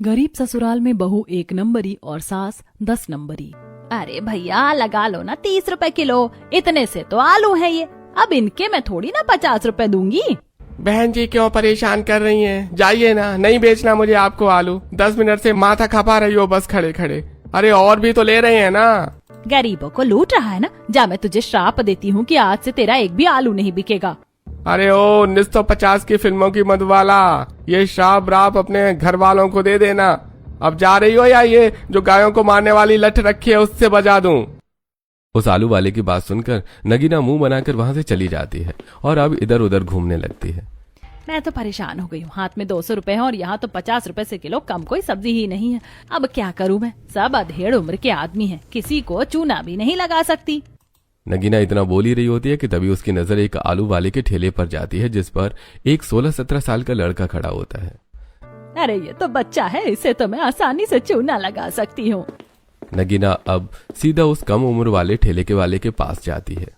गरीब ससुराल में बहू 1 नंबरी और सास 10 नंबरी। अरे भैया लगा लो ना 30 रुपए किलो, इतने से तो आलू है ये, अब इनके मैं थोड़ी ना 50 रुपए दूंगी। बहन जी क्यों परेशान कर रही हैं? जाइए ना, नहीं बेचना मुझे आपको आलू। 10 मिनट से माथा खपा रही हो बस खड़े खड़े। अरे और भी तो ले रहे हैं ना। गरीबों को लूट रहा है ना, जा मैं तुझे श्राप देती हूँ कि आज से तेरा एक भी आलू नहीं बिकेगा। अरे ओ 1950 की फिल्मों की मधुबाला, ये श्राप राप अपने घर वालों को दे देना। अब जा रही हो या ये जो गायों को मारने वाली लठ रखी है उससे बजा दूं? उस आलू वाले की बात सुनकर नगीना मुंह बनाकर वहां से चली जाती है और अब इधर उधर घूमने लगती है। मैं तो परेशान हो गई हूँ, हाथ में 200 रुपए है और यहाँ तो 50 रुपए से किलो कम कोई सब्जी ही नहीं है। अब क्या करूँ मैं, सब अधेड़ उम्र के आदमी हैं, किसी को चूना भी नहीं लगा सकती। नगीना इतना बोल ही रही होती है कि तभी उसकी नजर एक आलू वाले के ठेले पर जाती है जिस पर एक 16-17 साल का लड़का खड़ा होता है। अरे ये तो बच्चा है, इसे तो मैं आसानी से चूना लगा सकती हूँ। नगीना अब सीधा उस कम उम्र वाले ठेले के वाले के पास जाती है।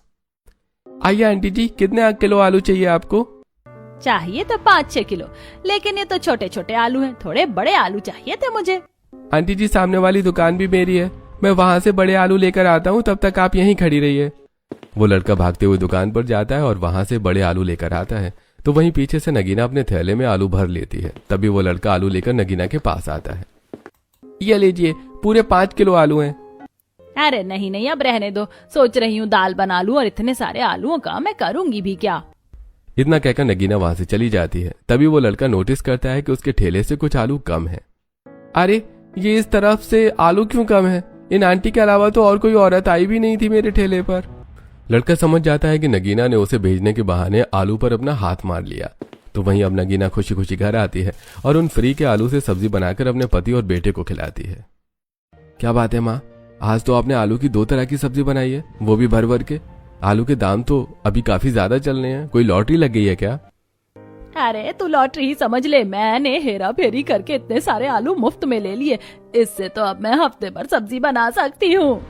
आइए आंटी जी, कितने किलो आलू चाहिए आपको? चाहिए तो 5-6 किलो, लेकिन ये तो छोटे छोटे आलू हैं, थोड़े बड़े आलू चाहिए थे मुझे। आंटी जी सामने वाली दुकान भी मेरी है, मैं वहाँ से बड़े आलू लेकर आता हूँ, तब तक आप यहीं खड़ी रहिए। वो लड़का भागते हुए दुकान पर जाता है और वहां से बड़े आलू लेकर आता है। तो वहीं पीछे से नगीना अपने थैले में आलू भर लेती है। तभी वो लड़का आलू लेकर नगीना के पास आता है। ये लीजिए, पूरे 5 किलो आलू हैं। अरे नहीं नहीं, अब रहने दो, सोच रही हूँ दाल बना लूं, और इतने सारे आलूओं का मैं करूंगी भी क्या। इतना कहकर नगीना वहां से चली जाती है। तभी वो लड़का नोटिस करता है कि उसके ठेले से कुछ आलू कम है। अरे ये इस तरफ से आलू क्यों कम है? इन आंटी के अलावा तो और कोई औरत आई भी नहीं थी मेरे ठेले पर। लड़का समझ जाता है कि नगीना ने उसे भेजने के बहाने आलू पर अपना हाथ मार लिया। तो वहीं अब नगीना खुशी खुशी घर आती है और उन फ्री के आलू से सब्जी बनाकर अपने पति और बेटे को खिलाती है। क्या बात है माँ, आज तो आपने आलू की 2 तरह की सब्जी बनाई है, वो भी भर भर के। आलू के दाम तो अभी काफी ज्यादा चल रहे हैं, कोई लॉटरी लग गई है क्या? अरे तू लॉटरी ही समझ ले, मैंने हेरा फेरी करके इतने सारे आलू मुफ्त में ले लिए, इससे तो अब मैं हफ्ते भर सब्जी बना सकती हूँ।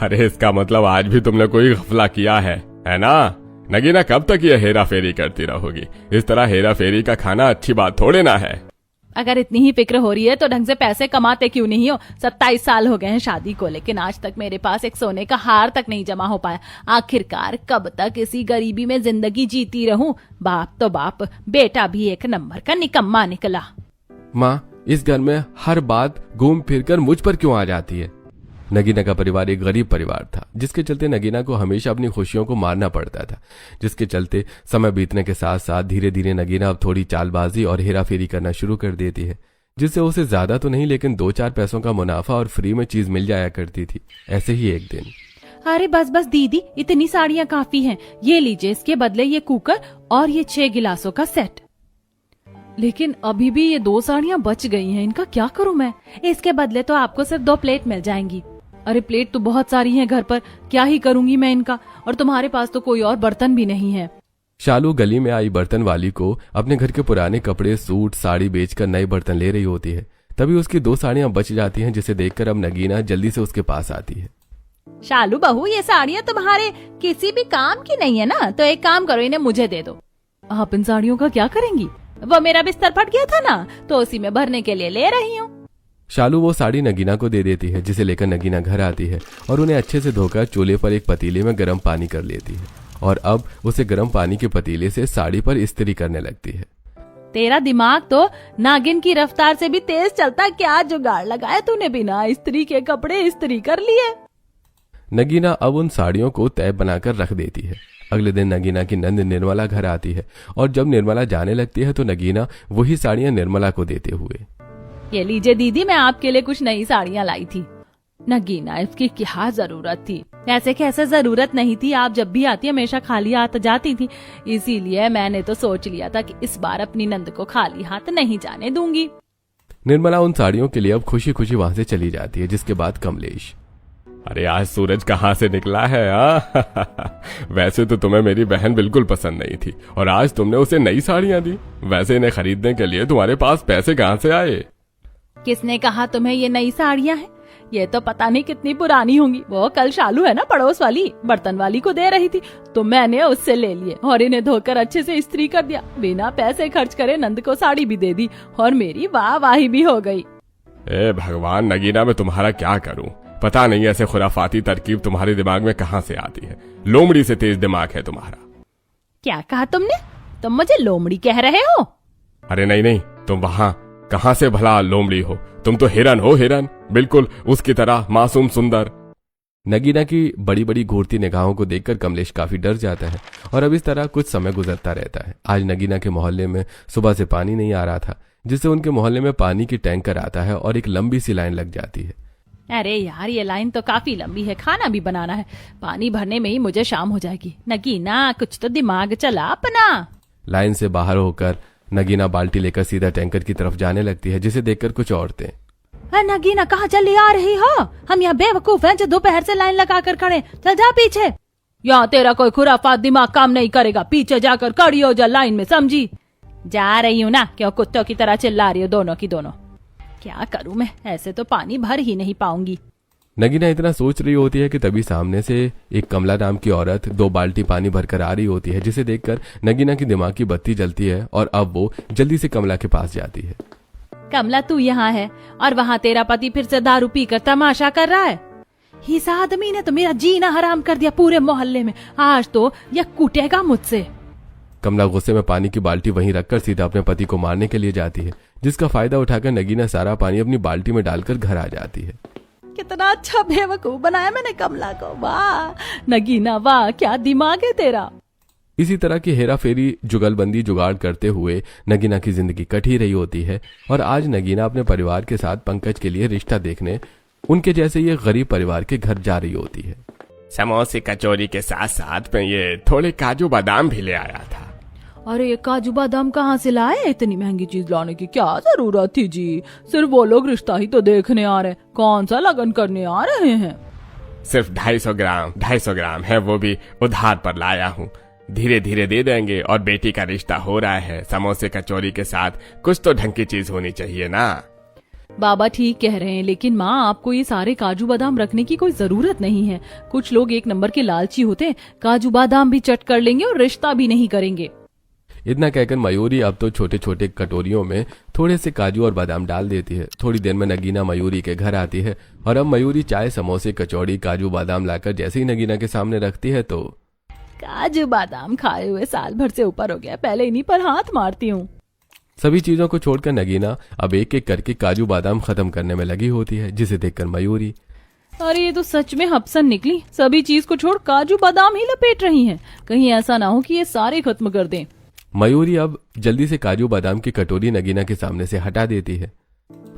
अरे इसका मतलब आज भी तुमने कोई गफला किया है ना? नगीना कब तक ये हेरा फेरी करती रहोगी? इस तरह हेरा फेरी का खाना अच्छी बात थोड़े ना है। अगर इतनी ही फिक्र हो रही है तो ढंग से पैसे कमाते क्यों नहीं हो? 27 साल हो गए हैं शादी को, लेकिन आज तक मेरे पास एक सोने का हार तक नहीं जमा हो पाया। आखिरकार कब तक इसी गरीबी में जिंदगी जीती रहूं? बाप तो बाप, बेटा भी 1 नंबर का निकम्मा निकला। माँ, इस घर में हर बात घूम फिर कर मुझ पर क्यों आ जाती है? नगीना का परिवार एक गरीब परिवार था, जिसके चलते नगीना को हमेशा अपनी खुशियों को मारना पड़ता था। जिसके चलते समय बीतने के साथ साथ धीरे धीरे नगीना अब थोड़ी चालबाजी और हेराफेरी करना शुरू कर देती है, जिससे उसे ज्यादा तो नहीं लेकिन 2-4 पैसों का मुनाफा और फ्री में चीज मिल जाया करती थी। ऐसे ही एक दिन, अरे बस बस दीदी, इतनी साड़ियाँ काफी हैं, ये लीजिए, इसके बदले ये कुकर और ये 6 गिलासों का सेट। लेकिन अभी भी ये 2 साड़ियाँ बच गई हैं, इनका क्या करूँ मैं? इसके बदले तो आपको सिर्फ 2 प्लेट मिल जाएंगी। अरे प्लेट तो बहुत सारी हैं घर पर, क्या ही करूंगी मैं इनका? और तुम्हारे पास तो कोई और बर्तन भी नहीं है। शालू गली में आई बर्तन वाली को अपने घर के पुराने कपड़े, सूट, साड़ी बेचकर नए बर्तन ले रही होती है। तभी उसकी 2 साड़ियां बच जाती हैं, जिसे देखकर अब नगीना जल्दी से उसके पास आती है। शालू बहू, ये साड़ियाँ तुम्हारे किसी भी काम की नहीं है ना, तो एक काम करो, इन्हें मुझे दे दो। आप इन साड़ियों का क्या करेंगी? वो मेरा बिस्तर फट गया था ना, तो उसी में भरने के लिए ले रही हूँ। शालू वो साड़ी नगीना को दे देती है, जिसे लेकर नगीना घर आती है और उन्हें अच्छे से धोकर चूल्हे पर एक पतीले में गर्म पानी कर लेती है और अब उसे गर्म पानी के पतीले से साड़ी पर इस्त्री करने लगती है। तेरा दिमाग तो नागिन की रफ्तार से भी तेज चलता, क्या जुगाड़ लगाया तूने, बिना इस्त्री के कपड़े इस्त्री कर लिए। नगीना अब उन साड़ियों को तय बनाकर रख देती है। अगले दिन नगीना की नंद निर्मला घर आती है और जब निर्मला जाने लगती है तो नगीना वही साड़ियां निर्मला को देते हुए, ये लीजिए दीदी, मैं आपके लिए कुछ नई साड़ियाँ लाई थी। नगीना, इसकी क्या जरूरत थी? ऐसे कैसे जरूरत नहीं थी, आप जब भी आती हमेशा खाली हाथ जाती थी, इसीलिए मैंने तो सोच लिया था कि इस बार अपनी नंद को खाली हाथ नहीं जाने दूंगी। निर्मला उन साड़ियों के लिए अब खुशी खुशी वहां से चली जाती है। जिसके बाद कमलेश, अरे आज सूरज कहाँ से निकला है? वैसे तो तुम्हें मेरी बहन बिल्कुल पसंद नहीं थी और आज तुमने उसे नई साड़ियाँ दी। वैसे इन्हें खरीदने के लिए तुम्हारे पास पैसे कहाँ से आए? किसने कहा तुम्हें ये नई साड़ियाँ हैं? ये तो पता नहीं कितनी पुरानी होंगी। वो कल शालू है ना, पड़ोस वाली, बर्तन वाली को दे रही थी, तो मैंने उससे ले लिए और इन्हें धोकर अच्छे से इस्त्री कर दिया। बिना पैसे खर्च करे नंद को साड़ी भी दे दी और मेरी वाहवाही भी हो गई। ए भगवान नगीना, मैं तुम्हारा क्या करूं? पता नहीं ऐसे खुराफाती तरकीब तुम्हारे दिमाग में कहां से आती है। लोमड़ी से तेज दिमाग है तुम्हारा। क्या कहा तुमने? तुम मुझे लोमड़ी कह रहे हो? अरे नहीं नहीं, तुम वहां कहां से भला लोमड़ी हो? तुम तो हिरन हो, हिरन, बिल्कुल उसकी तरह मासूम सुंदर। नगीना की बड़ी बड़ी घूरती निगाहों को देखकर कमलेश काफी डर जाता है और अब इस तरह कुछ समय गुजरता रहता है। आज नगीना के मोहल्ले में सुबह से पानी नहीं आ रहा था, जिससे उनके मोहल्ले में पानी की टैंकर आता है और एक लंबी सी लाइन लग जाती है। अरे यार, ये लाइन तो काफी लंबी है, खाना भी बनाना है, पानी भरने में ही मुझे शाम हो जाएगी। नगीना, कुछ तो दिमाग चला अपना। लाइन से बाहर होकर नगीना बाल्टी लेकर सीधा टैंकर की तरफ जाने लगती है, जिसे देखकर कुछ औरतें, नगीना कहाँ चली आ रही हो? हम यहाँ बेवकूफ हैं जो दोपहर से लाइन लगा कर खड़े। चल जा पीछे। यहाँ तेरा कोई खुराफात दिमाग काम नहीं करेगा, पीछे जाकर खड़ी हो जा लाइन में, समझी? जा रही हूँ ना, क्यों कुत्तों की तरह चिल्ला रही हो दोनों की दोनों? क्या करूँ मैं, ऐसे तो पानी भर ही नहीं पाऊंगी। नगीना इतना सोच रही होती है कि तभी सामने से एक कमला नाम की औरत 2 बाल्टी पानी भरकर आ रही होती है, जिसे देखकर नगीना की दिमाग की बत्ती जलती है और अब वो जल्दी से कमला के पास जाती है। कमला, तू यहाँ है और वहाँ तेरा पति फिर से दारू पीकर तमाशा कर रहा है। इस आदमी ने तो मेरा जीना हराम कर दिया पूरे मोहल्ले में, आज तो यह कूटेगा मुझसे। कमला गुस्से में पानी की बाल्टी वहीं रखकर सीधा अपने पति को मारने के लिए जाती है, जिसका फायदा उठाकर नगीना सारा पानी अपनी बाल्टी में डालकर घर आ जाती है। कितना अच्छा बेवकूफ बनाया मैंने कमला को। वाह नगीना, वाह, क्या दिमाग है तेरा। इसी तरह की हेरा फेरी जुगलबंदी जुगाड़ करते हुए नगीना की जिंदगी कट ही रही होती है और आज नगीना अपने परिवार के साथ पंकज के लिए रिश्ता देखने उनके जैसे ये गरीब परिवार के घर जा रही होती है। समोसे कचौरी के साथ साथ में ये थोड़े काजू बादाम भी ले आया था। अरे ये काजू बादाम कहाँ से लाए? इतनी महंगी चीज लाने की क्या जरूरत थी जी? सिर्फ वो लोग रिश्ता ही तो देखने आ रहे, कौन सा लगन करने आ रहे हैं। सिर्फ 250 ग्राम है, वो भी उधार पर लाया हूँ। धीरे धीरे दे देंगे और बेटी का रिश्ता हो रहा है। समोसे कचौरी के साथ कुछ तो ढंग की चीज होनी चाहिए ना। बाबा ठीक कह रहे हैं, लेकिन माँ आपको ये सारे काजू बादाम रखने की कोई जरूरत नहीं है। कुछ लोग एक नंबर के लालची होते हैं, काजू बादाम भी चट कर लेंगे और रिश्ता भी नहीं करेंगे। इतना कहकर मयूरी अब तो छोटे छोटे कटोरियों में थोड़े से काजू और बादाम डाल देती है। थोड़ी देर में नगीना मयूरी के घर आती है और अब मयूरी चाय, समोसे, कचौड़ी, काजू बादाम लाकर जैसे ही नगीना के सामने रखती है तो काजू बादाम खाए हुए साल भर से ऊपर हो गया, पहले इन्हीं पर हाथ मारती हूँ। सभी चीजों को छोड़कर नगीना अब एक एक करके काजू बादाम खत्म करने में लगी होती है, जिसे देखकर मयूरी, अरे ये तो सच में हपसन निकली, सभी चीज को छोड़ काजू बादाम ही लपेट रही हैं। कहीं ऐसा ना हो कि ये सारे खत्म कर दें। मयूरी अब जल्दी से काजू बादाम की कटोरी नगीना के सामने से हटा देती है।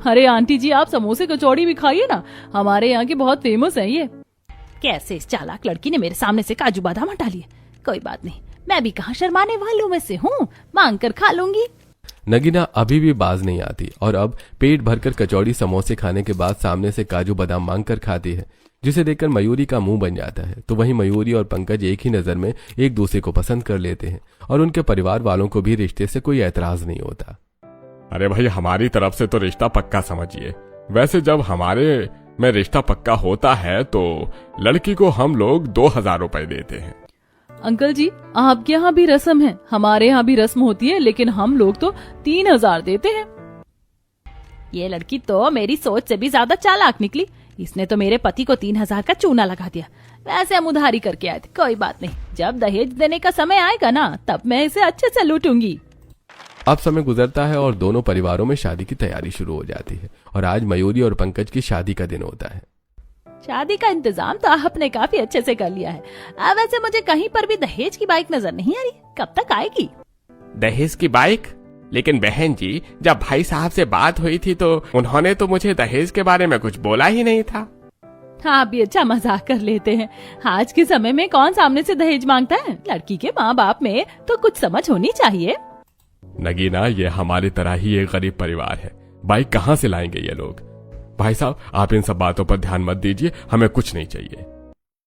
अरे आंटी जी, आप समोसे कचौड़ी भी खाइए ना, हमारे यहाँ की बहुत फेमस है ये। कैसे इस चालाक लड़की ने मेरे सामने से काजू बादाम हटा लिए? कोई बात नहीं, मैं भी कहाँ शर्माने वालों में से हूँ, मांग कर खा लूंगी। नगीना अभी भी बाज नहीं आती और अब पेट भरकर कचौड़ी समोसे खाने के बाद सामने से काजू बादाम मांग कर खाती है, जिसे देखकर मयूरी का मुंह बन जाता है। तो वहीं मयूरी और पंकज एक ही नजर में एक दूसरे को पसंद कर लेते हैं और उनके परिवार वालों को भी रिश्ते से कोई ऐतराज नहीं होता। अरे भाई, हमारी तरफ से तो रिश्ता पक्का समझिए। वैसे जब हमारे में रिश्ता पक्का होता है तो लड़की को हम लोग 2000 रुपए देते हैं। अंकल जी, आपके यहाँ भी रस्म है, हमारे यहाँ भी रस्म होती है, लेकिन हम लोग तो 3000 देते हैं। ये लड़की तो मेरी सोच से भी ज्यादा चालाक निकली, इसने तो मेरे पति को 3000 का चूना लगा दिया। वैसे हम उधारी करके आए थे, कोई बात नहीं, जब दहेज देने का समय आएगा ना तब मैं इसे अच्छे से लूटूंगी। अब समय गुजरता है और दोनों परिवारों में शादी की तैयारी शुरू हो जाती है और आज मयूरी और पंकज की शादी का दिन होता है। शादी का इंतजाम तो आपने काफी अच्छे से कर लिया है। वैसे मुझे कहीं पर भी दहेज की बाइक नजर नहीं आ रही, कब तक आएगी? दहेज की बाइक? लेकिन बहन जी, जब भाई साहब से बात हुई थी तो उन्होंने तो मुझे दहेज के बारे में कुछ बोला ही नहीं था। हाँ, भी अच्छा मजाक कर लेते हैं। आज के समय में कौन सामने से दहेज मांगता है? लड़की के माँ बाप में तो कुछ समझ होनी चाहिए। नगीना, ये हमारी तरह ही एक गरीब परिवार है, बाइक कहाँ से लाएंगे ये लोग? भाई साहब, आप इन सब बातों पर ध्यान मत दीजिए, हमें कुछ नहीं चाहिए।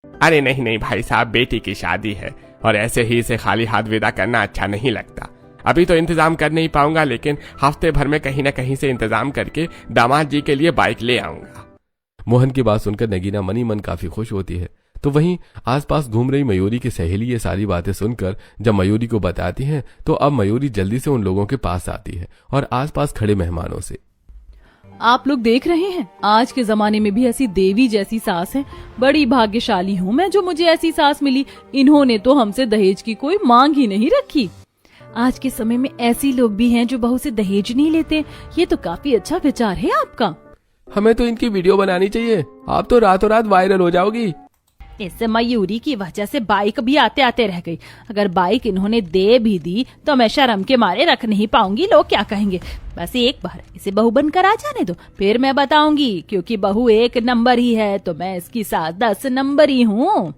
अरे नहीं नहीं भाई साहब, बेटी की शादी है और ऐसे ही इसे खाली हाथ विदा करना अच्छा नहीं लगता। अभी तो इंतजाम कर नहीं पाऊंगा, लेकिन हफ्ते भर में कहीं न कहीं से इंतजाम करके दामाद जी के लिए बाइक ले आऊंगा। मोहन की बात सुनकर नगीना मनी मन काफी खुश होती है। तो वहीं आसपास घूम रही मयूरी की सहेली ये सारी बातें सुनकर जब मयूरी को बताती हैं तो अब मयूरी जल्दी से उन लोगों के पास आती है और आसपास खड़े मेहमानों से, आप लोग देख रहे हैं, आज के जमाने में भी ऐसी देवी जैसी सास है। बड़ी भाग्यशाली हूँ मैं जो मुझे ऐसी सास मिली। इन्होंने तो हमसे दहेज की कोई मांग ही नहीं रखी। आज के समय में ऐसी लोग भी हैं जो बहू से दहेज नहीं लेते। ये तो काफी अच्छा विचार है आपका। हमें तो इनकी वीडियो बनानी चाहिए, आप तो रातों रात वायरल हो जाओगी। इस मयूरी की वजह से बाइक भी आते आते रह गई। अगर बाइक इन्होंने दे भी दी तो मैं शर्म के मारे रख नहीं पाऊंगी। लोग क्या कहेंगे। बस एक बार इसे बहू बनकर आ जाने दो, फिर मैं बताऊंगी। क्योंकि बहू 1 नंबर ही है तो मैं इसकी सास 10 नंबर ही हूँ।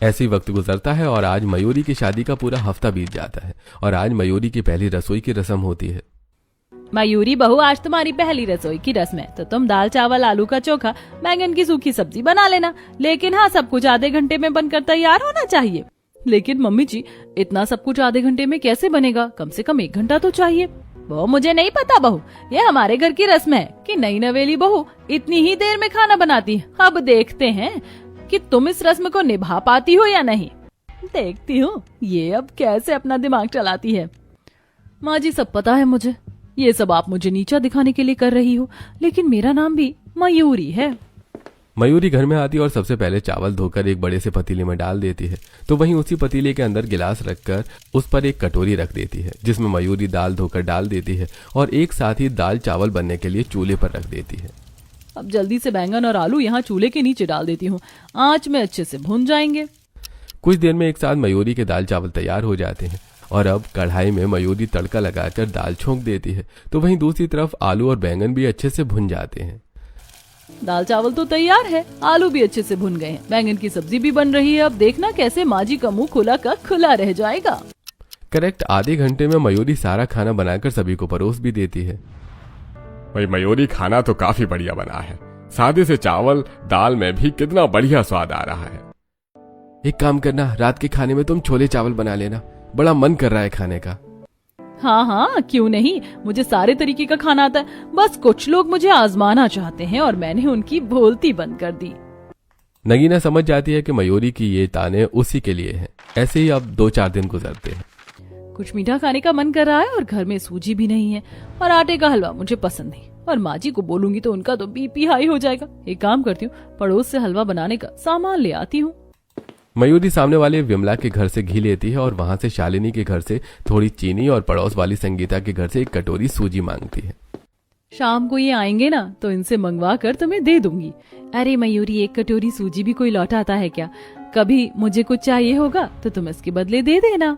ऐसे ही वक्त गुजरता है और आज मयूरी की शादी का पूरा हफ्ता बीत जाता है और आज मयूरी की पहली रसोई की रस्म होती है। मयूरी बहू, आज तुम्हारी पहली रसोई की रस्म है तो तुम दाल चावल आलू का चोखा बैंगन की सूखी सब्जी बना लेना। लेकिन हाँ, सब कुछ आधे घंटे में बनकर तैयार होना चाहिए। लेकिन मम्मी जी, इतना सब कुछ आधे घंटे में कैसे बनेगा? कम से कम 1 घंटा तो चाहिए। वो मुझे नहीं पता बहू, ये हमारे घर की रस्म है कि नई नवेली बहू इतनी ही देर में खाना बनाती है। अब देखते हैं कि तुम इस रस्म को निभा पाती हो या नहीं। देखती हूँ ये अब कैसे अपना दिमाग चलाती है। माँ जी, सब पता है मुझे। ये सब आप मुझे नीचा दिखाने के लिए कर रही हो, लेकिन मेरा नाम भी मयूरी है। मयूरी घर में आती है और सबसे पहले चावल धोकर एक बड़े से पतीले में डाल देती है। तो वहीं उसी पतीले के अंदर गिलास रखकर उस पर एक कटोरी रख देती है जिसमें मयूरी दाल धोकर डाल देती है और एक साथ ही दाल चावल बनने के लिए चूल्हे पर रख देती है। अब जल्दी से बैंगन और आलू यहाँ चूल्हे के नीचे डाल देती हूँ। आंच में अच्छे से भुन जाएंगे। कुछ देर में एक साथ मयूरी के दाल चावल तैयार हो जाते हैं और अब कढ़ाई में मयूरी तड़का लगाकर दाल छोंक देती है। तो वहीं दूसरी तरफ आलू और बैंगन भी अच्छे से भुन जाते हैं। दाल चावल तो तैयार है, आलू भी अच्छे से भुन गए हैं, बैंगन की सब्जी भी बन रही है। अब देखना कैसे माँ जी का मुंह खुला का खुला रह जाएगा। करेक्ट आधे घंटे में मयूरी सारा खाना बनाकर सभी को परोस भी देती है। भाई मयूरी, खाना तो काफी बढ़िया बना है। सादे से चावल दाल में भी कितना बढ़िया स्वाद आ रहा है। एक काम करना, रात के खाने में तुम छोले चावल बना लेना, बड़ा मन कर रहा है खाने का। हाँ हाँ, क्यों नहीं। मुझे सारे तरीके का खाना आता है। बस कुछ लोग मुझे आजमाना चाहते हैं और मैंने उनकी बोलती बंद कर दी। नगीना समझ जाती है कि मयूरी की ये ताने उसी के लिए हैं। ऐसे ही अब 2-4 दिन गुजरते हैं। कुछ मीठा खाने का मन कर रहा है और घर में सूजी भी नहीं है और आटे का हलवा मुझे पसंद नहीं। और माँ जी को बोलूंगी तो उनका तो बीपी हाई हो जाएगा। एक काम करती हूँ, पड़ोस से हलवा बनाने का सामान ले आती हूँ। मयूरी सामने वाले विमला के घर से घी लेती है और वहां से शालिनी के घर से थोड़ी चीनी और पड़ोस वाली संगीता के घर से एक कटोरी सूजी मांगती है। शाम को ये आएंगे ना तो इनसे मंगवा कर तुम्हें दे दूंगी। अरे मयूरी, 1 कटोरी सूजी भी कोई लौटाता है क्या? कभी मुझे कुछ चाहिए होगा तो तुम इसके बदले दे देना।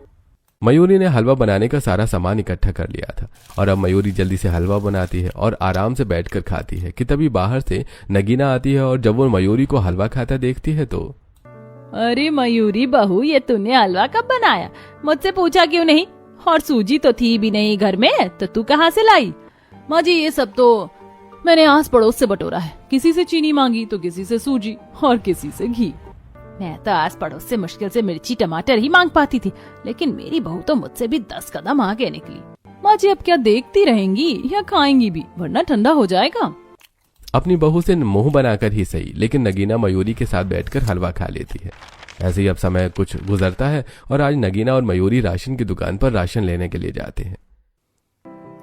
मयूरी ने हलवा बनाने का सारा सामान इकट्ठा कर लिया था और अब मयूरी जल्दी से हलवा बनाती है और आराम से बैठकर खाती है कि तभी बाहर से नगीना आती है और जब वो मयूरी को हलवा खाता देखती है तो अरे मयूरी बहू, ये तूने हलवा कब बनाया? मुझसे पूछा क्यों नहीं? और सूजी तो थी भी नहीं घर में, तो तू कहाँ से लाई? माँ जी, ये सब तो मैंने आस पड़ोस से बटोरा है। किसी से चीनी मांगी तो किसी से सूजी और किसी से घी। मैं तो आस पड़ोस से मुश्किल से मिर्ची टमाटर ही मांग पाती थी, लेकिन मेरी बहू तो मुझसे भी 10 कदम आगे निकली। माँ जी, अब क्या देखती रहेंगी या खाएंगी भी, वरना ठंडा हो जाएगा। अपनी बहू से मुंह बनाकर ही सही, लेकिन नगीना मयूरी के साथ बैठकर हलवा खा लेती है। ऐसे ही अब समय कुछ गुजरता है और आज नगीना और मयूरी राशन की दुकान पर राशन लेने के लिए जाते हैं।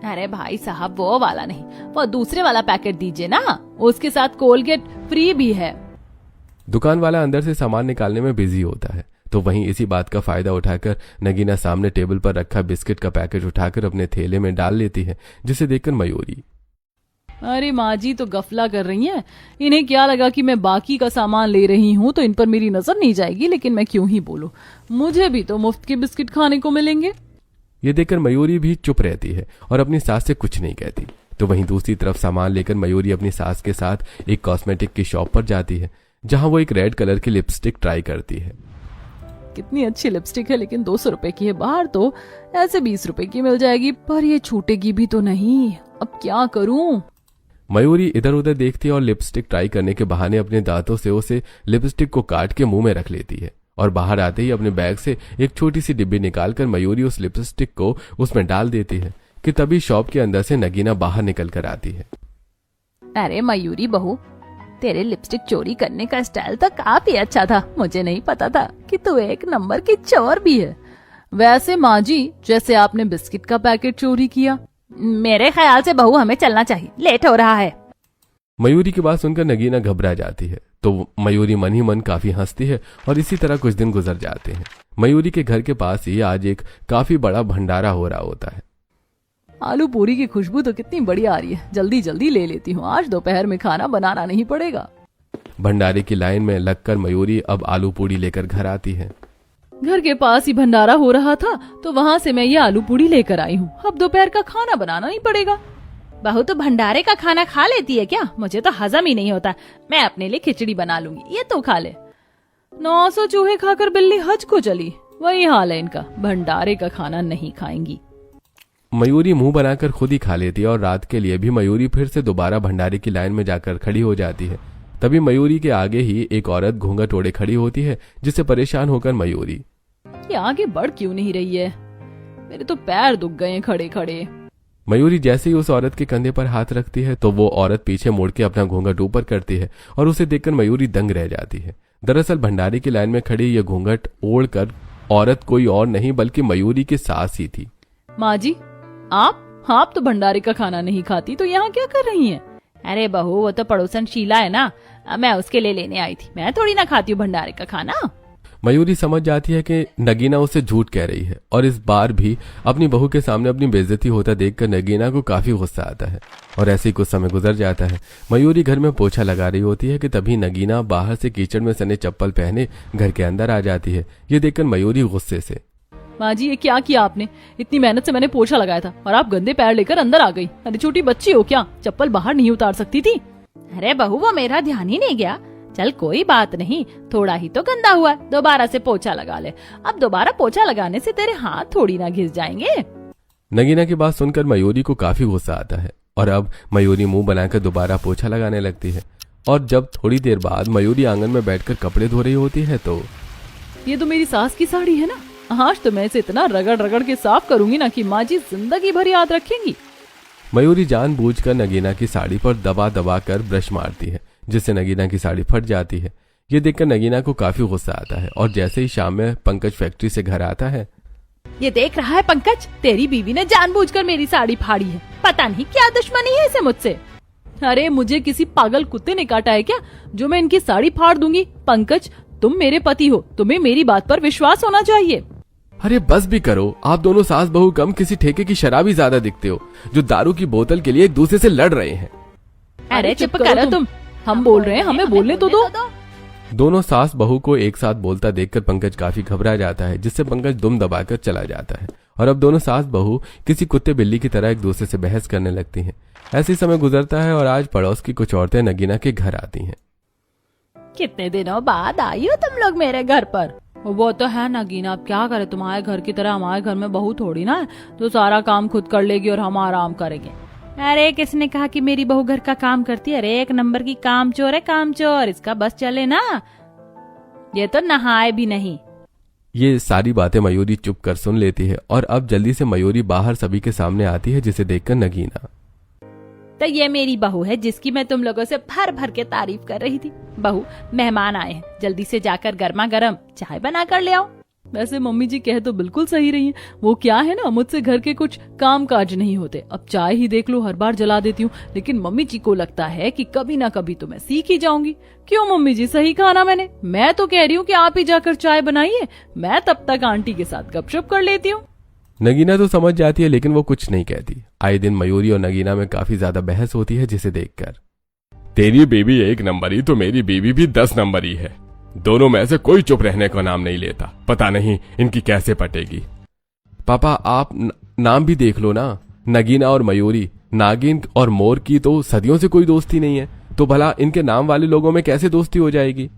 अरे भाई साहब, वो वाला नहीं, वो दूसरे वाला पैकेट दीजिए ना, उसके साथ कोलगेट फ्री भी है। दुकान वाला अंदर से सामान निकालने में बिजी होता है। तो वहीं इसी बात का फायदा उठाकर नगीना सामने टेबल पर रखा बिस्किट का पैकेट उठाकर अपने थैले में डाल लेती है, जिसे देखकर मयूरी, अरे माँ जी तो गफला कर रही हैं। इन्हें क्या लगा कि मैं बाकी का सामान ले रही हूँ तो इन पर मेरी नजर नहीं जाएगी, लेकिन मैं क्यों ही बोलूं, मुझे भी तो मुफ्त के बिस्किट खाने को मिलेंगे। ये देखकर मयूरी भी चुप रहती है और अपनी सास से कुछ नहीं कहती। तो वहीं दूसरी तरफ सामान लेकर मयूरी अपनी सास के साथ एक कॉस्मेटिक की शॉप पर जाती है, जहां वो एक रेड कलर की लिपस्टिक ट्राई करती है। कितनी अच्छी लिपस्टिक है, लेकिन 200 रुपए की है। बाहर तो ऐसे 20 रुपए की मिल जाएगी, पर ये छूटेगी भी तो नहीं। अब क्या करूं? मयूरी इधर उधर देखती है और लिपस्टिक ट्राई करने के बहाने अपने दांतों से उसे लिपस्टिक को काट के मुंह में रख लेती है और बाहर आते ही अपने बैग से एक छोटी सी डिब्बी निकालकर मयूरी उस लिपस्टिक को उसमें डाल देती है कि तभी शॉप के अंदर से नगीना बाहर निकल कर आती है। अरे मयूरी बहू, तेरे लिपस्टिक चोरी करने का स्टाइल तो काफी अच्छा था। मुझे नहीं पता था कि तू 1 नंबर की चोर भी है। वैसे माँ जी, जैसे आपने बिस्किट का पैकेट चोरी किया। मेरे ख्याल से बहू हमें चलना चाहिए, लेट हो रहा है। मयूरी की बात सुनकर नगीना घबरा जाती है, तो मयूरी मन ही मन काफी हंसती है और इसी तरह कुछ दिन गुजर जाते हैं। मयूरी के घर के पास ही आज एक काफी बड़ा भंडारा हो रहा होता है। आलू पूरी की खुशबू तो कितनी बढ़िया आ रही है, जल्दी जल्दी ले लेती हूँ, आज दोपहर में खाना बनाना नहीं पड़ेगा। भंडारे की लाइन में लगकर मयूरी अब आलू पूड़ी लेकर घर आती है। घर के पास ही भंडारा हो रहा था तो वहाँ से मैं ये आलू पूड़ी लेकर आई हूँ, अब दोपहर का खाना बनाना नहीं पड़ेगा। बहू तो भंडारे का खाना खा लेती है क्या? मुझे तो हजम ही नहीं होता। मैं अपने लिए खिचड़ी बना लूंगी, ये तो खा ले। 900 चूहे खाकर बिल्ली हज को चली, वही हाल है इनका, भंडारे का खाना नहीं खाएंगी। मयूरी मुंह बनाकर खुद ही खा लेती है और रात के लिए भी मयूरी फिर से दोबारा भंडारे की लाइन में जाकर खड़ी हो जाती है। तभी मयूरी के आगे ही एक औरत घूंघट ओढ़े खड़ी होती है, जिससे परेशान होकर मयूरी, ये आगे बढ़ क्यों नहीं रही है, मेरे तो पैर दुख गए खड़े खड़े। मयूरी जैसे ही उस औरत के कंधे पर हाथ रखती है तो वो औरत पीछे मुड़ के अपना घूंघट ऊपर करती है और उसे देखकर मयूरी दंग रह जाती है। दरअसल भंडारे की लाइन में खड़ी यह घूंघट ओढ़कर औरत कोई और नहीं बल्कि मयूरी की सास ही थी। माँ जी, आप तो भंडारे का खाना नहीं खाती, तो यहाँ क्या कर रही हैं? अरे बहू, वो तो पड़ोसन शीला है ना, मैं उसके लिए लेने आई थी, मैं थोड़ी ना खाती हूँ भंडारे का खाना। मयूरी समझ जाती है कि नगीना उसे झूठ कह रही है और इस बार भी अपनी बहू के सामने अपनी बेइज्जती होता देखकर नगीना को काफी गुस्सा आता है और ऐसे ही कुछ समय गुजर जाता है। मयूरी घर में पोछा लगा रही होती है कि तभी नगीना बाहर से कीचड़ में सने चप्पल पहने घर के अंदर आ जाती है। ये देखकर मयूरी गुस्से से, माँ जी, ये क्या किया आपने? इतनी मेहनत से मैंने पोछा लगाया था और आप गंदे पैर लेकर अंदर आ गई। अरे छोटी बच्ची हो क्या, चप्पल बाहर नहीं उतार सकती थी? अरे बहू, वो मेरा ध्यान ही नहीं गया। चल कोई बात नहीं, थोड़ा ही तो गंदा हुआ, दोबारा से पोछा लगा ले। अब दोबारा पोछा लगाने से तेरे हाथ थोड़ी ना घिस जाएंगे। नगीना की बात सुनकर मयूरी को काफी गुस्सा आता है और अब मयूरी मुंह बनाकर दोबारा पोछा लगाने लगती है। और जब थोड़ी देर बाद मयूरी आंगन में बैठकर कपड़े धो रही होती है तो, ये तो मेरी सास की साड़ी है ना, आज तो मैं इसे इतना रगड़ रगड़ के साफ करूंगी ना कि माँ जी जिंदगी भर याद रखेंगी। मयूरी जानबूझकर नगीना की साड़ी पर दबा दबा कर ब्रश मारती है, जिससे नगीना की साड़ी फट जाती है। ये देखकर नगीना को काफी गुस्सा आता है और जैसे ही शाम में पंकज फैक्ट्री से घर आता है, ये देख रहा है पंकज, तेरी बीवी ने जानबूझकर मेरी साड़ी फाड़ी है, पता नहीं क्या दुश्मनी है इसे मुझसे। अरे मुझे किसी पागल कुत्ते ने काटा है क्या जो मैं इनकी साड़ी फाड़ दूंगी? पंकज, तुम मेरे पति हो, तुम्हें मेरी बात पर विश्वास होना चाहिए। अरे बस भी करो, आप दोनों सास बहू कम किसी ठेके की शराबी ज्यादा दिखते हो जो दारू की बोतल के लिए एक दूसरे से लड़ रहे हैं। अरे चुप करो तुम, हम बोल रहे हैं, हमें बोलने तो दो। दोनों सास बहू को एक साथ बोलता देखकर पंकज काफी घबरा जाता है, जिससे पंकज दुम दबाकर चला जाता है और अब दोनों सास बहू किसी कुत्ते बिल्ली की तरह एक दूसरे से बहस करने लगती हैं। ऐसे समय गुजरता है और आज पड़ोस की कुछ औरतें नगीना के घर आती हैं। कितने दिनों बाद आई हो तुम लोग मेरे घर पर? वो तो है नगीना, अब क्या करे, तुम्हारे घर की तरह हमारे घर में बहू थोड़ी ना है तो सारा काम खुद कर लेगी और हम आराम करेंगे। अरे किसने कहा कि मेरी बहू घर का काम करती है? अरे एक नंबर की काम चोर है, काम चोर, इसका बस चले ना, ये तो नहाए भी नहीं। ये सारी बातें मयूरी चुप कर सुन लेती है और अब जल्दी से मयूरी बाहर सभी के सामने आती है, जिसे देखकर नगीना, तो ये मेरी बहू है जिसकी मैं तुम लोगों से भर भर के तारीफ कर रही थी। बहू, मेहमान आए हैं, जल्दी से जाकर गर्मा गर्म चाय बना कर ले आओ। वैसे मम्मी जी कह तो बिल्कुल सही रही हैं, वो क्या है ना, मुझसे घर के कुछ काम काज नहीं होते। अब चाय ही देख लो, हर बार जला देती हूँ, लेकिन मम्मी जी को लगता है कि कभी ना कभी तो मैं सीख ही जाऊंगी। क्यों मम्मी जी, सही कहा ना मैंने? मैं तो कह रही हूँ कि आप ही जाकर चाय बनाइए, मैं तब तक आंटी के साथ गपशप कर लेती हूँ। नगीना तो समझ जाती है लेकिन वो कुछ नहीं कहती। आए दिन मयूरी और नगीना में काफी ज्यादा बहस होती है, जिसे देखकर, तेरी बीवी 1 नंबर ही तो मेरी बीवी भी 10 नंबर ही है। दोनों में से कोई चुप रहने का नाम नहीं लेता, पता नहीं इनकी कैसे पटेगी। पापा आप नाम भी देख लो ना, नगीना और मयूरी, नागिन और मोर की तो सदियों से कोई दोस्ती नहीं है, तो भला इनके नाम वाले लोगों में कैसे दोस्ती हो जाएगी?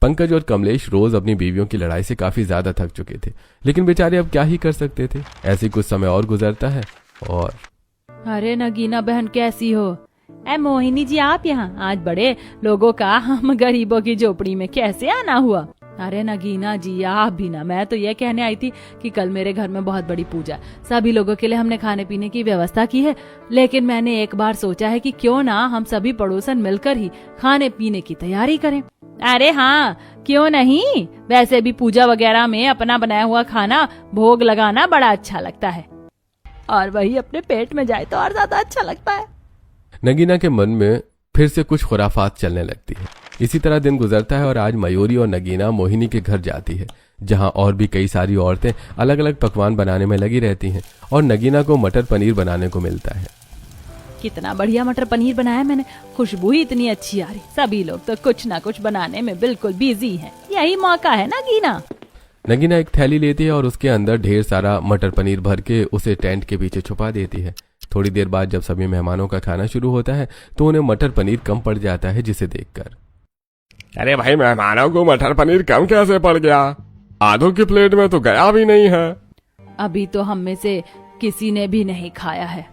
पंकज और कमलेश रोज अपनी बीवियों की लड़ाई से काफी ज्यादा थक चुके थे, लेकिन बेचारे अब क्या ही कर सकते थे। ऐसे कुछ समय और गुजरता है और, अरे नगीना बहन कैसी हो? ए मोहिनी जी, आप यहाँ आज बड़े लोगों का हम गरीबों की झोपड़ी में कैसे आना हुआ? अरे नगीना जी आप भी ना, मैं तो ये कहने आई थी कि कल मेरे घर में बहुत बड़ी पूजा, सभी लोगों के लिए हमने खाने पीने की व्यवस्था की है, लेकिन मैंने एक बार सोचा है कि क्यों ना हम सभी पड़ोसन मिलकर ही खाने पीने की तैयारी करें। अरे हाँ, क्यों नहीं, वैसे भी पूजा वगैरह में अपना बनाया हुआ खाना भोग लगाना बड़ा अच्छा लगता है, और वही अपने पेट में जाए तो और ज्यादा अच्छा लगता है। नगीना के मन में फिर से कुछ खुराफात चलने लगती है। इसी तरह दिन गुजरता है और आज मयूरी और नगीना मोहिनी के घर जाती है, जहां और भी कई सारी औरतें अलग अलग पकवान बनाने में लगी रहती हैं और नगीना को मटर पनीर बनाने को मिलता है। कितना बढ़िया मटर पनीर बनाया मैंने, खुशबू ही इतनी अच्छी आ रही। सभी लोग तो कुछ ना कुछ बनाने में बिल्कुल बिजी हैं। यही मौका है ना गीना। नगीना एक थैली लेती है और उसके अंदर ढेर सारा मटर पनीर भर के उसे टेंट के पीछे छुपा देती है। थोड़ी देर बाद जब सभी मेहमानों का खाना शुरू होता है तो उन्हें मटर पनीर कम पड़ जाता है, जिसे देखकर अरे भाई, मेहमानों को मटर पनीर कम कैसे पड़ गया? आधों की प्लेट में तो गया भी नहीं है। अभी तो हम में से किसी ने भी नहीं खाया है।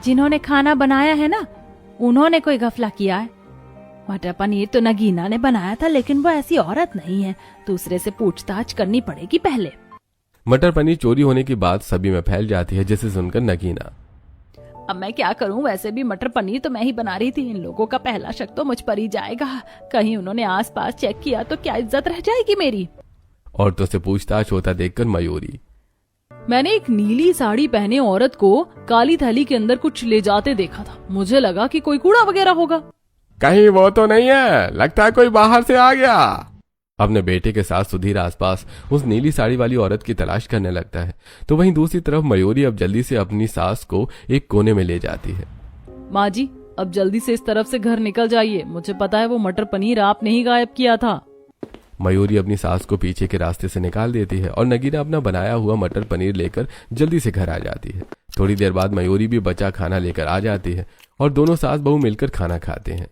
जिन्होंने खाना बनाया है ना, उन्होंने कोई गफला किया है। मटर पनीर तो नगीना ने बनाया था, लेकिन वो ऐसी औरत नहीं है, दूसरे से पूछताछ करनी पड़ेगी पहले। मटर पनीर चोरी होने की बात सभी में फैल जाती है, जिसे सुनकर नगीना, अब मैं क्या करूं, वैसे भी मटर पनीर तो मैं ही बना रही थी। इन लोगों का पहला शक तो मुझ पर ही जाएगा। कहीं उन्होंने आसपास चेक किया तो क्या इज्जत रह जाएगी मेरी। औरतों से पूछताछ होता देखकर मयूरी, मैंने एक नीली साड़ी पहने औरत को काली थैली के अंदर कुछ ले जाते देखा था। मुझे लगा कि कोई कूड़ा वगैरह होगा। कहीं वो तो नहीं है, लगता है कोई बाहर से आ गया। अपने बेटे के साथ सुधीर आसपास उस नीली साड़ी वाली औरत की तलाश करने लगता है, तो वहीं दूसरी तरफ मयूरी अब जल्दी से अपनी सास को एक कोने में ले जाती है। माँ जी, अब जल्दी से इस तरफ से घर निकल जाइए। मुझे पता है वो मटर पनीर आपने ही गायब किया था। मयूरी अपनी सास को पीछे के रास्ते से निकाल देती है और नगीना अपना बनाया हुआ मटर पनीर लेकर जल्दी से घर आ जाती है। थोड़ी देर बाद मयूरी भी बचा खाना लेकर आ जाती है और दोनों सास बहू मिलकर खाना खाते हैं।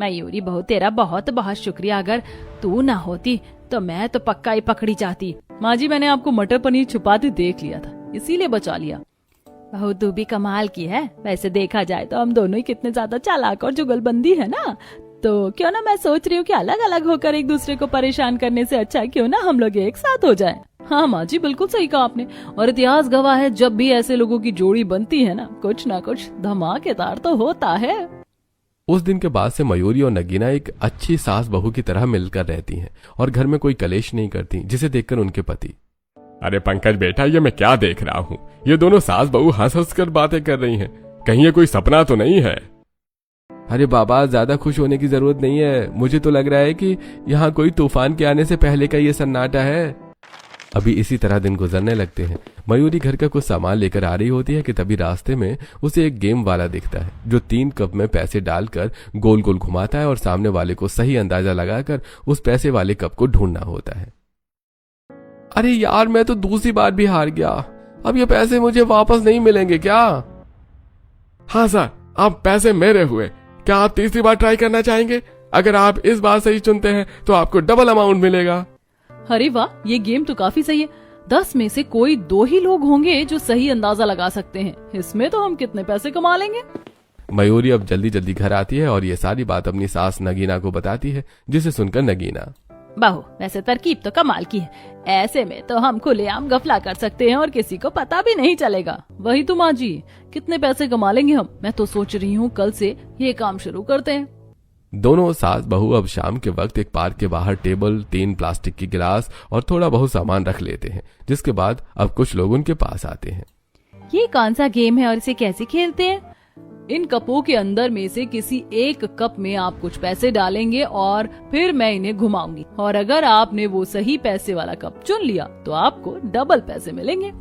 मयूरी बहू, तेरा बहुत बहुत शुक्रिया। अगर तू ना होती तो मैं तो पक्का ही पकड़ी जाती। माँ जी, मैंने आपको मटर पनीर छुपाते देख लिया था, इसीलिए बचा लिया। बहू, तू भी कमाल की है। वैसे देखा जाए तो हम दोनों ही कितने ज्यादा चालाक और जुगलबंदी है ना। तो क्यों ना, मैं सोच रही हूँ कि अलग अलग होकर एक दूसरे को परेशान करने से अच्छा क्यों ना हम लोग एक साथ हो जाएं। हाँ माँ जी, बिल्कुल सही कहा आपने। और इतिहास गवाह है, जब भी ऐसे लोगों की जोड़ी बनती है ना कुछ धमाकेदार तो होता है। उस दिन के बाद से मयूरी और नगीना एक अच्छी सास बहू की तरह मिलकर रहती हैं और घर में कोई कलेश नहीं करती, जिसे देखकर उनके पति, अरे पंकज बेटा, ये मैं क्या देख रहा हूँ? ये दोनों सास बहू हंस हंस कर बातें कर रही हैं। कहीं ये कोई सपना तो नहीं है? अरे बाबा, ज्यादा खुश होने की जरूरत नहीं है। मुझे तो लग रहा है कि यहाँ कोई तूफान के आने से पहले का ये सन्नाटा है। अभी इसी तरह दिन गुजरने लगते हैं। मयूरी घर का कुछ सामान लेकर आ रही होती है कि तभी रास्ते में उसे एक गेम वाला दिखता है, जो 3 कप में पैसे डालकर गोल गोल घुमाता है और सामने वाले को सही अंदाजा लगाकर उस पैसे वाले कप को ढूंढना होता है। अरे यार, मैं तो दूसरी बार भी हार गया। अब ये पैसे मुझे वापस नहीं मिलेंगे क्या? हाँ सर, अब पैसे मेरे हुए। क्या आप तीसरी बार ट्राई करना चाहेंगे? अगर आप इस बार सही चुनते हैं तो आपको डबल अमाउंट मिलेगा। अरे वाह, ये गेम तो काफी सही है। 10 में से कोई 2 ही लोग होंगे जो सही अंदाजा लगा सकते हैं। इसमें तो हम कितने पैसे कमा लेंगे। मयूरी अब जल्दी जल्दी घर आती है और ये सारी बात अपनी सास नगीना को बताती है, जिसे सुनकर नगीना, बहू, वैसे तरकीब तो कमाल की है। ऐसे में तो हम खुलेआम गफला कर सकते हैं और किसी को पता भी नहीं चलेगा। वही तो माँ जी, कितने पैसे कमा लेंगे हम। मैं तो सोच रही हूँ कल से ये काम शुरू करते हैं। दोनों सास बहू अब शाम के वक्त एक पार्क के बाहर टेबल, 3 प्लास्टिक की गिलास और थोड़ा बहुत सामान रख लेते हैं, जिसके बाद अब कुछ लोग उनके पास आते हैं। ये कौन सा गेम है और इसे कैसे खेलते हैं? इन कपों के अंदर में से किसी एक कप में आप कुछ पैसे डालेंगे और फिर मैं इन्हें घुमाऊंगी, और अगर आपने वो सही पैसे वाला कप चुन लिया तो आपको डबल पैसे मिलेंगे।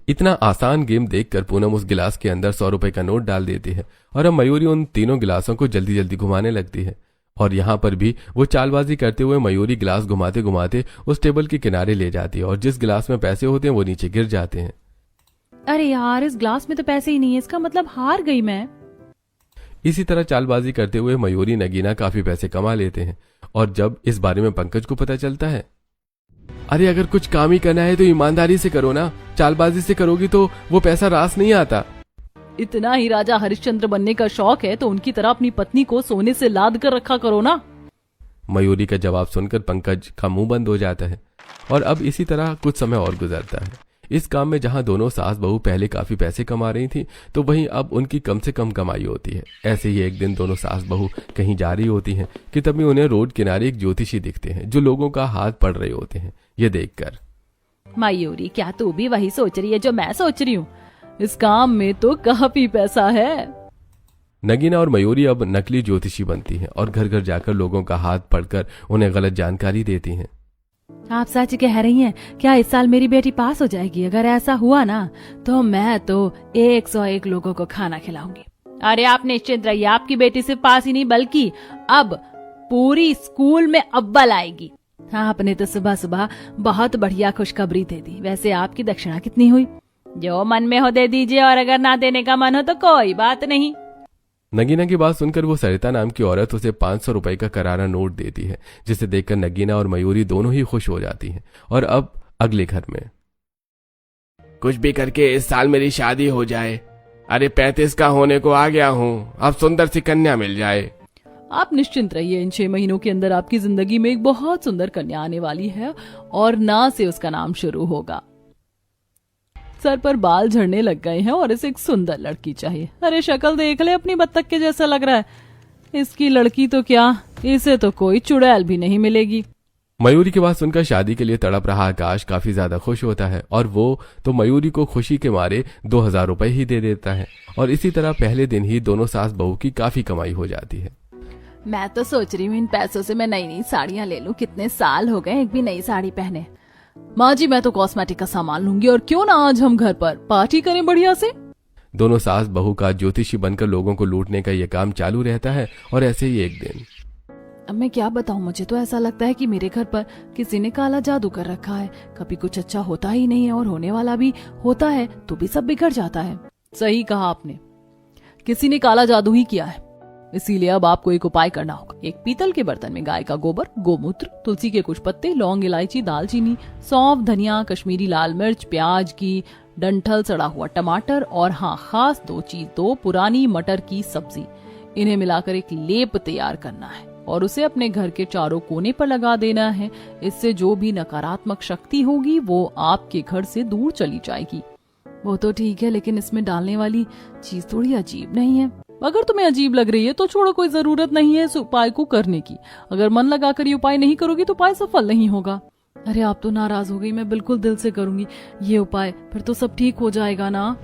इतना आसान गेम देखकर पूनम उस गिलास के अंदर 100 रुपए का नोट डाल देती है और अब मयूरी उन तीनों गिलासों को जल्दी जल्दी घुमाने लगती है। और यहाँ पर भी वो चालबाजी करते हुए मयूरी गिलास घुमाते घुमाते उस टेबल के किनारे ले जाती है और जिस गिलास में पैसे होते हैं वो नीचे गिर जाते हैं। अरे यार, इस ग्लास में तो पैसे ही नहीं है, इसका मतलब हार गई मैं। इसी तरह चालबाजी करते हुए मयूरी नगीना काफी पैसे कमा लेते हैं और जब इस बारे में पंकज को पता चलता है, अरे अगर कुछ काम ही करना है तो ईमानदारी से करो ना, चालबाजी से करोगी तो वो पैसा रास नहीं आता। इतना ही राजा हरिश्चंद्र बनने का शौक है तो उनकी तरह अपनी पत्नी को सोने से लाद कर रखा करो ना। मयूरी का जवाब सुनकर पंकज का मुंह बंद हो जाता है और अब इसी तरह कुछ समय और गुजरता है। इस काम में जहां दोनों सास बहू पहले काफी पैसे कमा रही थी, तो वहीं अब उनकी कम से कम कमाई होती है। ऐसे ही एक दिन दोनों सास बहू कहीं जा रही होती हैं कि तभी उन्हें रोड किनारे एक ज्योतिषी दिखते हैं, जो लोगों का हाथ पढ़ रहे होते हैं। ये देखकर, मयूरी, क्या तू भी वही सोच रही है जो मैं सोच रही हूँ? इस काम में तो काफी पैसा है। नगीना और मयूरी अब नकली ज्योतिषी बनती हैं और घर घर जाकर लोगों का हाथ पकड़कर उन्हें गलत जानकारी देती हैं। आप सच कह रही हैं? क्या इस साल मेरी बेटी पास हो जाएगी? अगर ऐसा हुआ ना तो मैं तो 101 लोगों को खाना खिलाऊंगी। अरे आप निश्चिंत रहिए, आपकी बेटी सिर्फ पास ही नहीं बल्कि अब पूरी स्कूल में अव्वल आएगी। आपने तो सुबह सुबह बहुत बढ़िया खुशखबरी दे दी। वैसे आपकी दक्षिणा कितनी हुई? जो मन में हो दे दीजिए, और अगर ना देने का मन हो तो कोई बात नहीं। नगीना की बात सुनकर वो सरिता नाम की औरत उसे 500 रुपए का करारा नोट देती है, जिसे देखकर नगीना और मयूरी दोनों ही खुश हो जाती हैं। और अब अगले घर में कुछ भी करके इस साल मेरी शादी हो जाए। अरे 35 का होने को आ गया हूँ, अब सुंदर सी कन्या मिल जाए। आप निश्चिंत रहिए, इन 6 महीनों के अंदर आपकी जिंदगी में एक बहुत सुंदर कन्या आने वाली है और ना से उसका नाम शुरू होगा। सर पर बाल झड़ने लग गए हैं और इसे एक सुंदर लड़की चाहिए। अरे शक्ल देख ले, अपनी बत्तख के जैसा लग रहा है। इसकी लड़की तो क्या, इसे तो कोई चुड़ैल भी नहीं मिलेगी। मयूरी की बात सुनकर शादी के लिए तड़प रहा आकाश काफी ज्यादा खुश होता है और वो तो मयूरी को खुशी के मारे 2000 रुपए ही दे देता है। और इसी तरह पहले दिन ही दोनों सास बहू की काफी कमाई हो जाती है। मैं तो सोच रही हूँ इन पैसों से मैं नई नई साड़ियाँ ले लूं। कितने साल हो गए एक भी नई साड़ी पहने। माँ जी, मैं तो कॉस्मेटिक का सामान लूंगी और क्यों ना आज हम घर पर पार्टी करें बढ़िया से। दोनों सास बहू का ज्योतिषी बनकर लोगों को लूटने का ये काम चालू रहता है। और ऐसे ही एक दिन, अब मैं क्या बताऊं, मुझे तो ऐसा लगता है कि मेरे घर पर किसी ने काला जादू कर रखा है। कभी कुछ अच्छा होता ही नहीं है और होने वाला भी होता है तो भी सब बिगड़ जाता है। सही कहा आपने, किसी ने काला जादू ही किया है। इसीलिए अब आपको एक उपाय करना होगा। एक पीतल के बर्तन में गाय का गोबर, गोमूत्र, तुलसी के कुछ पत्ते, लौंग, इलायची, दालचीनी, सौंफ, धनिया, कश्मीरी लाल मिर्च, प्याज की डंठल, सड़ा हुआ टमाटर और हाँ खास 2 पुरानी मटर की सब्जी, इन्हें मिलाकर एक लेप तैयार करना है और उसे अपने घर के चारों कोने पर लगा देना है। इससे जो भी नकारात्मक शक्ति होगी वो आपके घर से दूर चली जाएगी। वो तो ठीक है, लेकिन इसमें डालने वाली चीज थोड़ी अजीब नहीं है? अगर तुम्हें अजीब लग रही है तो छोड़ो, कोई जरूरत नहीं है इस उपाय को करने की। अगर मन लगाकर ये उपाय नहीं करोगी तो उपाय सफल नहीं होगा। अरे आप तो नाराज हो गई, मैं बिल्कुल दिल से करूंगी ये उपाय, फिर तो सब ठीक हो जाएगा ना।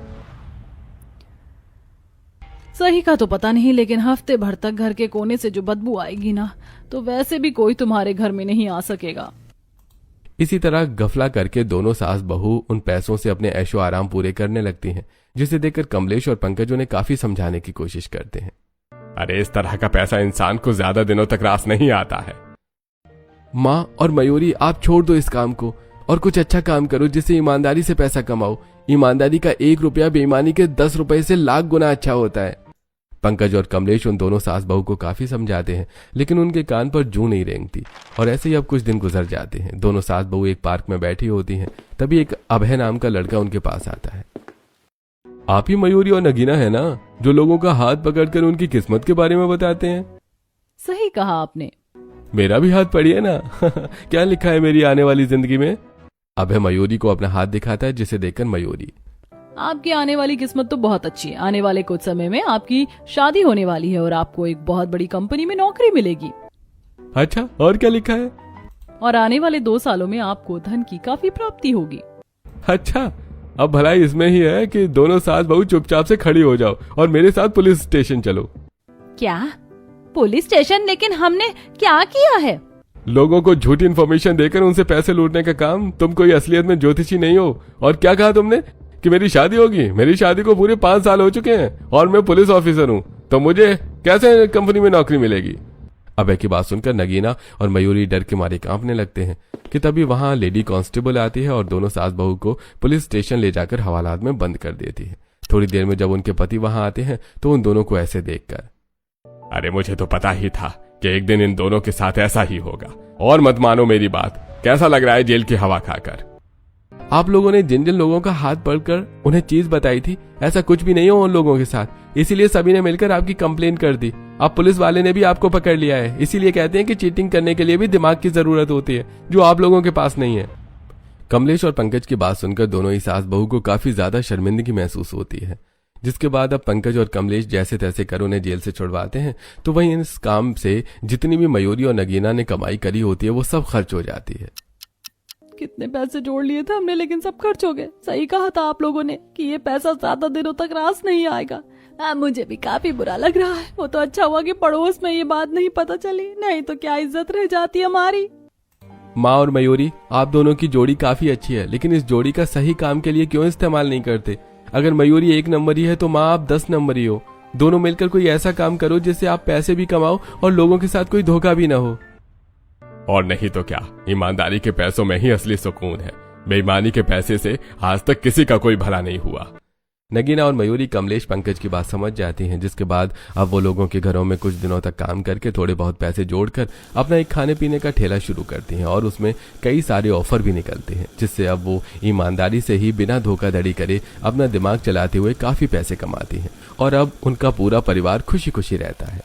सही का तो पता नहीं, लेकिन हफ्ते भर तक घर के कोने से जो बदबू आएगी ना, तो वैसे भी कोई तुम्हारे घर में नहीं आ सकेगा। इसी तरह गफला करके दोनों सास बहू उन पैसों से अपने ऐशो आराम पूरे करने लगती हैं, जिसे देखकर कमलेश और पंकज उन्हें काफी समझाने की कोशिश करते हैं। अरे इस तरह का पैसा इंसान को ज्यादा दिनों तक रास नहीं आता है। माँ और मयूरी, आप छोड़ दो इस काम को और कुछ अच्छा काम करो जिससे ईमानदारी से पैसा कमाओ। ईमानदारी का 1 रुपया बेईमानी के 10 रुपए से लाख गुना अच्छा होता है। पंकज और कमलेश उन दोनों सास बहू को काफी समझाते हैं, लेकिन उनके कान पर जूं नहीं रेंगती। और ऐसे ही अब कुछ दिन गुजर जाते हैं। दोनों सास बहू एक पार्क में बैठी होती हैं। तभी एक अभय नाम का लड़का उनके पास आता है। आप ही मयूरी और नगीना है ना, जो लोगों का हाथ पकड़कर उनकी किस्मत के बारे में बताते हैं? सही कहा आपने। मेरा भी हाथ पढ़िए ना। क्या लिखा है मेरी आने वाली जिंदगी में? अभय मयूरी को अपना हाथ दिखाता है, जिसे देखकर मयूरी, आपकी आने वाली किस्मत तो बहुत अच्छी है। आने वाले कुछ समय में आपकी शादी होने वाली है और आपको एक बहुत बड़ी कंपनी में नौकरी मिलेगी। अच्छा, और क्या लिखा है? और आने वाले 2 सालों में आपको धन की काफी प्राप्ति होगी। अच्छा, अब भलाई इसमें ही है कि दोनों सास बहू चुपचाप से खड़ी हो जाओ और मेरे साथ पुलिस स्टेशन चलो। क्या पुलिस स्टेशन? लेकिन हमने क्या किया है? लोगों को झूठी इन्फॉर्मेशन देकर उनसे पैसे लूटने का काम। तुम कोई असलियत में ज्योतिषी नहीं हो। और क्या कहा तुमने कि मेरी शादी होगी? मेरी शादी को पूरे 5 साल हो चुके हैं और मैं पुलिस ऑफिसर हूँ, तो मुझे कैसे कंपनी में नौकरी मिलेगी? अभय की बात सुनकर नगीना और मयूरी डर के मारे कांपने लगते हैं कि तभी वहां लेडी कांस्टेबल आती है और दोनों सास बहू को पुलिस स्टेशन ले जाकर हवालात में बंद कर देती है। थोड़ी देर में जब उनके पति वहां आते हैं तो उन दोनों को ऐसे देखकर, अरे मुझे तो पता ही था कि एक दिन इन दोनों के साथ ऐसा ही होगा। और मत मानो मेरी बात। कैसा लग रहा है जेल की हवा खाकर? आप लोगों ने जिन जिन लोगों का हाथ पकड़कर उन्हें चीज बताई थी, ऐसा कुछ भी नहीं हो उन लोगों के साथ। इसीलिए सभी ने मिलकर आपकी कंप्लेन कर दी। अब पुलिस वाले ने भी आपको पकड़ लिया है। इसीलिए कहते हैं कि चीटिंग करने के लिए भी दिमाग की जरूरत होती है, जो आप लोगों के पास नहीं है। कमलेश और पंकज की बात सुनकर दोनों ही सास बहू को काफी ज्यादा शर्मिंदगी महसूस होती है, जिसके बाद अब पंकज और कमलेश जैसे तैसे कर उन्हें जेल से छुड़वाते हैं। तो वहीं इस काम से जितनी भी मयूरी और नगीना ने कमाई करी होती है वो सब खर्च हो जाती है। कितने पैसे जोड़ लिए थे हमने, लेकिन सब खर्च हो गए। सही कहा था आप लोगों ने कि ये पैसा ज्यादा दिनों तक रास नहीं आएगा। मुझे भी काफी बुरा लग रहा है। वो तो अच्छा हुआ कि पड़ोस में ये बात नहीं पता चली, नहीं तो क्या इज्जत रह जाती हमारी। माँ और मयूरी, आप दोनों की जोड़ी काफी अच्छी है, लेकिन इस जोड़ी का सही काम के लिए क्यों इस्तेमाल नहीं करते? अगर मयूरी 1 नंबरी है तो माँ आप 10 नंबरी हो। दोनों मिलकर कोई ऐसा काम करो जिससे आप पैसे भी कमाओ और लोगों के साथ कोई धोखा भी ना हो। और नहीं तो क्या, ईमानदारी के पैसों में ही असली सुकून है। बेईमानी के पैसे से आज तक किसी का कोई भला नहीं हुआ। नगीना और मयूरी कमलेश पंकज की बात समझ जाती हैं, जिसके बाद अब वो लोगों के घरों में कुछ दिनों तक काम करके थोड़े बहुत पैसे जोड़कर अपना एक खाने पीने का ठेला शुरू करती हैं और उसमें कई सारे ऑफर भी निकलते हैं, जिससे अब वो ईमानदारी से ही बिना धोखाधड़ी करे अपना दिमाग चलाते हुए काफी पैसे कमाती हैं और अब उनका पूरा परिवार खुशी खुशी रहता है।